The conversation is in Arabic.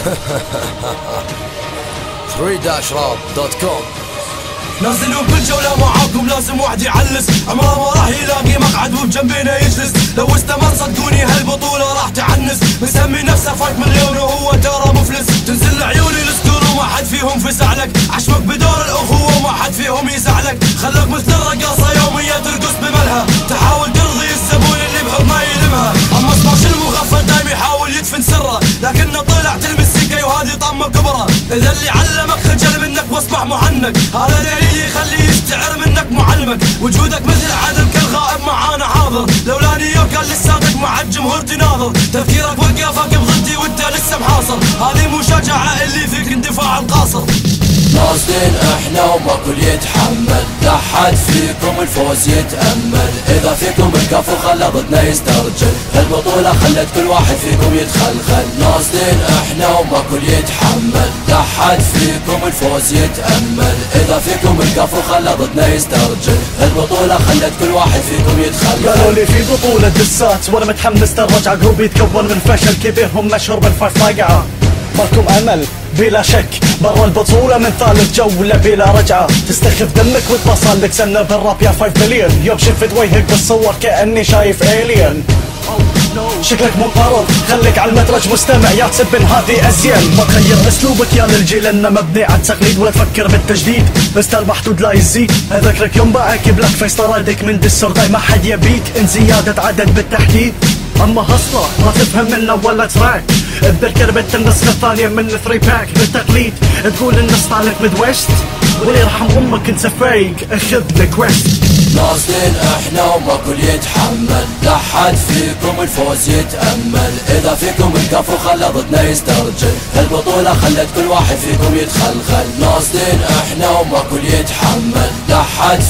3-rap.com. نازلون بالجولة معاكم لازم واحد يعلس، عمره ما راح يلاقي مقعد وبجنبينا يجلس. لو استمر صدقوني هالبطولة راح تعنس. مسمي نفسه 5 مليون وهو ترى مفلس. تنزل عيوني الاسطول وما حد فيهم فزع لك. عشمك بدور الاخوة وما حد فيهم يزعلك. خلك مثل الرقاصة يومية ترقص بملها، تحاول ترضي الزبون اللي بحضنه يلمها. اما سماش المغفل دايم يحاول يدفن سره، لكنه طلع تلمس سكة وهذه طمة كبرى. اذا اللي علمك خجل منك واصبح معنك، هذا دليل يخليه يستعر منك معلمك. وجودك مثل عدم كالغائب معانا حاضر، لولا نيويورك كان لساتك مع الجمهور تناظر. تفكيرك وقفك بضدي وانت لسه محاصر، هذه مو شجاعة اللي فيك اندفاع القاصر. نازلين احنا وماكو اللي يتحمل، لا حد فيكم الفوز يتأمل. اذا فيكم الكفو خلى ضدنا يسترجل، البطولة خلت كل واحد فيكم يتخلخل. نازلين احنا وماكو اللي يتحمل، لا حد فيكم الفوز يتأمل. اذا فيكم الكفو خلى ضدنا يسترجل، البطولة خلت كل واحد فيكم يتخلخل. قالوا لي في بطولة دسات وانا متحمس ترجع، جروب يتكون من فشل كبير هم مشهور بالفايف طاقعة. مالكم امل بلا شك برا البطولة من ثالث جولة بلا رجعة. تستخف دمك وتبصل لك سنة بالراب يا 5 مليون. يوم شفت وجهك بالصور كأني شايف الين. شكلك منقرض خليك على المدرج مستمع، يا تسب هذه ازين. ما تغير اسلوبك يا للجيل انه مبني على التقليد، ولا تفكر بالتجديد مستر محدود لا يزيد. اذكرك يوم باعك بلاك فيس طردك من ديسورداي، ما حد يبيك ان زيادة عدد بالتحديد. اما هصلة ما تفهم منه ولا تراك، تذكر بنت النسخة الثانية من 3 باك. بالتقليد تقول الناس طالك ميد ويست، واللي يرحم امك انت فايق اخذ لك ويست. نازلين احنا وماكو اللي يتحمل، لا حد فيكم الفوز يتأمل. اذا فيكم الكفو خلى ضدنا يسترجل، البطولة خلت كل واحد فيكم يتخلخل. نازلين احنا وماكو اللي يتحمل، لا حد